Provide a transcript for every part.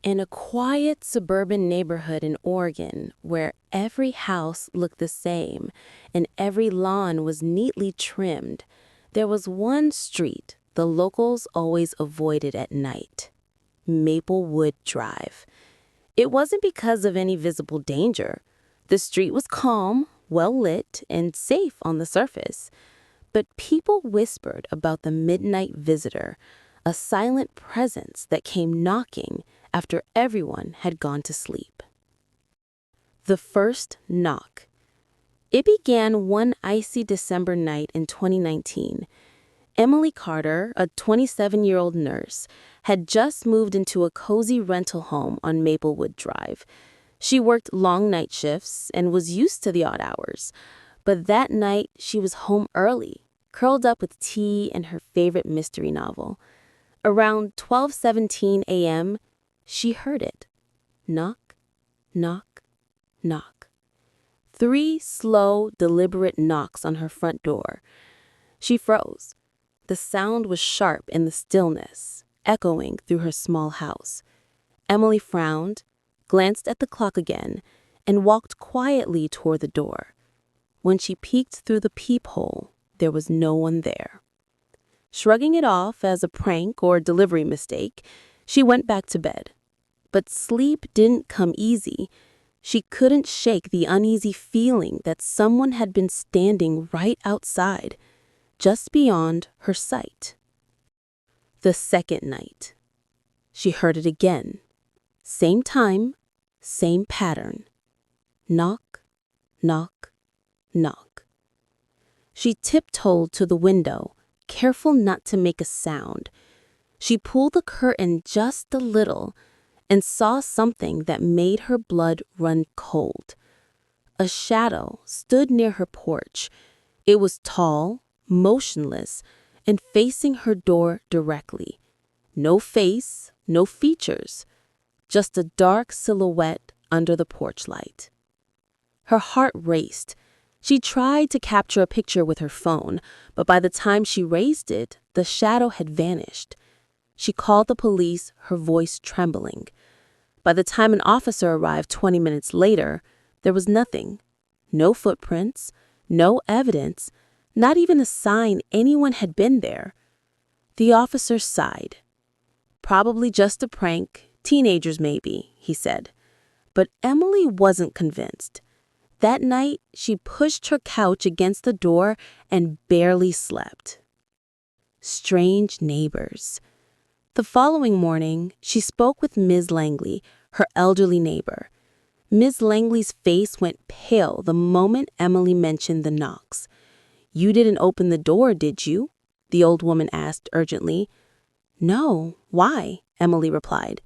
In a quiet suburban neighborhood in Oregon, where every house looked the same and every lawn was neatly trimmed, there was one street the locals always avoided at night: Maplewood Drive. It wasn't because of any visible danger. The street was calm, well lit, and safe on the surface. But people whispered about the midnight visitor, a silent presence that came knocking after everyone had gone to sleep. The first knock. It began one icy December night in 2019. Emily Carter, a 27-year-old nurse, had just moved into a cozy rental home on Maplewood Drive. She worked long night shifts and was used to the odd hours. But that night, she was home early, curled up with tea and her favorite mystery novel. Around 12:17 a.m., she heard it. Knock, knock, knock. 3 slow, deliberate knocks on her front door. She froze. The sound was sharp in the stillness, echoing through her small house. Emily frowned, glanced at the clock again, and walked quietly toward the door. When she peeked through the peephole, there was no one there. Shrugging it off as a prank or delivery mistake, she went back to bed. But sleep didn't come easy. She couldn't shake the uneasy feeling that someone had been standing right outside, just beyond her sight. The second night. She heard it again. Same time, same pattern. Knock, knock, knock. She tiptoed to the window, careful not to make a sound. She pulled the curtain just a little and saw something that made her blood run cold. A shadow stood near her porch. It was tall, motionless, and facing her door directly. No face, no features, just a dark silhouette under the porch light. Her heart raced. She tried to capture a picture with her phone, but by the time she raised it, the shadow had vanished. She called the police, her voice trembling. By the time an officer arrived 20 minutes later, there was nothing. No footprints, no evidence, not even a sign anyone had been there. The officer sighed. Probably just a prank, teenagers maybe, he said. But Emily wasn't convinced. That night, she pushed her couch against the door and barely slept. Strange neighbors. The following morning, she spoke with Ms. Langley, her elderly neighbor. Ms. Langley's face went pale the moment Emily mentioned the knocks. "You didn't open the door, did you?" the old woman asked urgently. "No, why?" Emily replied.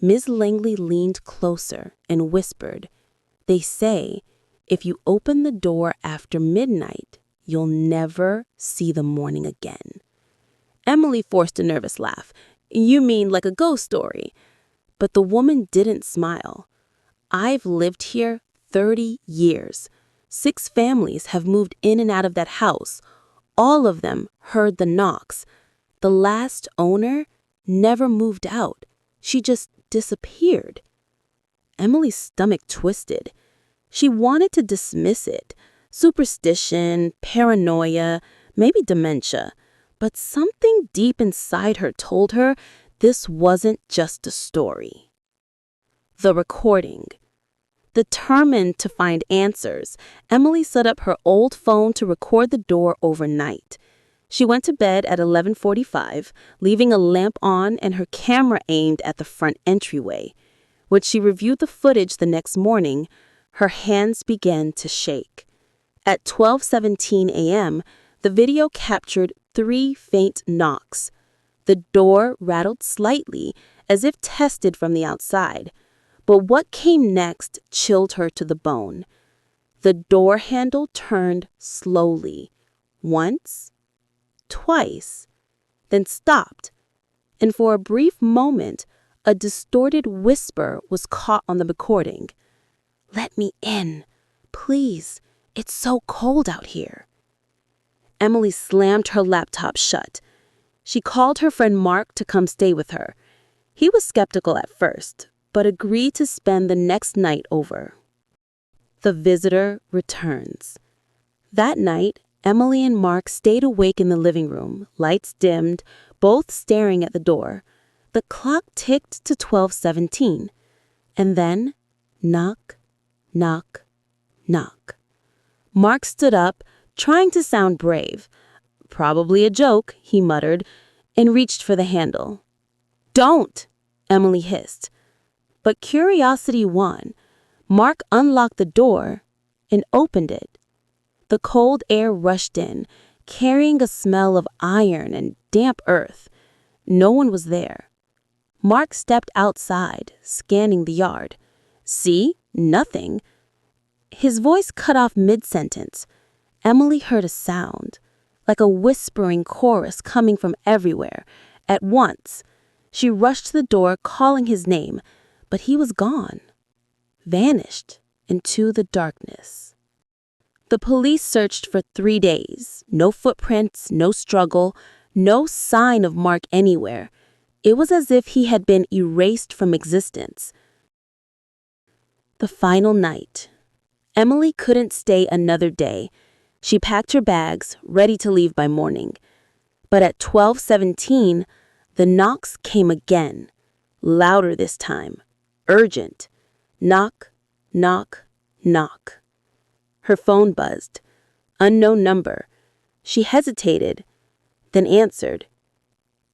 Ms. Langley leaned closer and whispered, "They say, if you open the door after midnight, you'll never see the morning again." Emily forced a nervous laugh. "You mean like a ghost story?" But the woman didn't smile. "I've lived here 30 years. 6 families have moved in and out of that house. All of them heard the knocks. The last owner never moved out. She just disappeared." Emily's stomach twisted. She wanted to dismiss it. Superstition, paranoia, maybe dementia. But something deep inside her told her this wasn't just a story. The recording. Determined to find answers, Emily set up her old phone to record the door overnight. She went to bed at 11:45, leaving a lamp on and her camera aimed at the front entryway. When she reviewed the footage the next morning, her hands began to shake. At 12:17 a.m., the video captured 3 faint knocks. The door rattled slightly, as if tested from the outside. But what came next chilled her to the bone. The door handle turned slowly, once, twice, then stopped. And for a brief moment, a distorted whisper was caught on the recording. "Let me in, please. It's so cold out here." Emily slammed her laptop shut. She called her friend Mark to come stay with her. He was skeptical at first, but agreed to spend the next night over. The visitor returns. That night, Emily and Mark stayed awake in the living room, lights dimmed, both staring at the door. The clock ticked to 12:17. And then, knock, knock, knock. Mark stood up, trying to sound brave. "Probably a joke," he muttered, and reached for the handle. "Don't!" Emily hissed. But curiosity won. Mark unlocked the door and opened it. The cold air rushed in, carrying a smell of iron and damp earth. No one was there. Mark stepped outside, scanning the yard. "See? Nothing." His voice cut off mid-sentence. Emily heard a sound, like a whispering chorus coming from everywhere, at once. She rushed to the door, calling his name, but he was gone, vanished into the darkness. The police searched for 3 days. No footprints, no struggle, no sign of Mark anywhere. It was as if he had been erased from existence. The final night. Emily couldn't stay another day. She packed her bags, ready to leave by morning. But at 12:17, the knocks came again, louder this time, urgent. Knock, knock, knock. Her phone buzzed. Unknown number. She hesitated, then answered.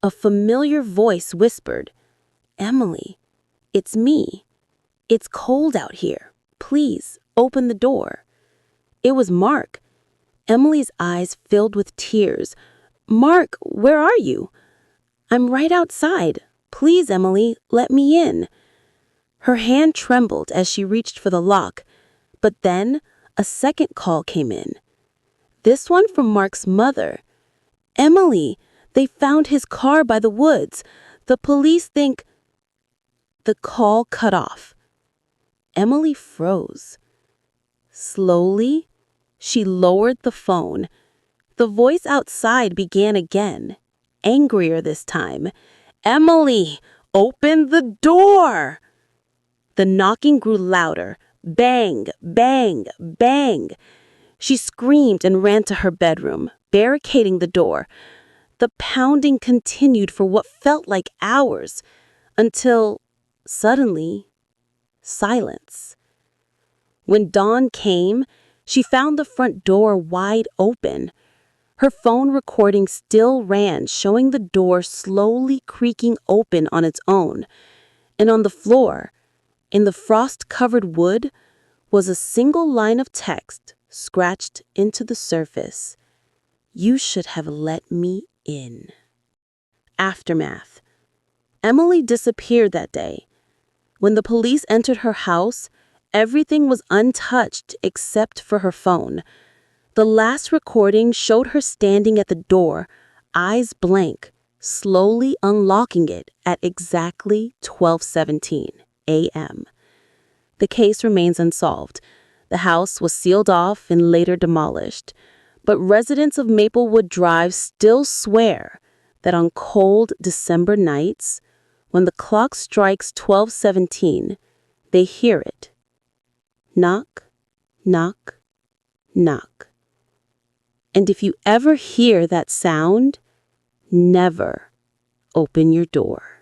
A familiar voice whispered, "Emily, it's me. It's cold out here. Please, open the door." It was Mark. Emily's eyes filled with tears. "Mark, where are you?" "I'm right outside. Please, Emily, let me in." Her hand trembled as she reached for the lock, but then a second call came in. This one from Mark's mother. "Emily, they found his car by the woods. The police think—" The call cut off. Emily froze. Slowly, she lowered the phone. The voice outside began again, angrier this time. "Emily, open the door!" The knocking grew louder. Bang, bang, bang. She screamed and ran to her bedroom, barricading the door. The pounding continued for what felt like hours, until, suddenly, silence. When dawn came, she found the front door wide open. Her phone recording still ran, showing the door slowly creaking open on its own. And on the floor, in the frost-covered wood, was a single line of text scratched into the surface. "You should have let me in." Aftermath. Emily disappeared that day. When the police entered her house, everything was untouched except for her phone. The last recording showed her standing at the door, eyes blank, slowly unlocking it at exactly 12:17 a.m. The case remains unsolved. The house was sealed off and later demolished, but residents of Maplewood Drive still swear that on cold December nights, when the clock strikes 12:17, they hear it. Knock, knock, knock. And if you ever hear that sound, never open your door.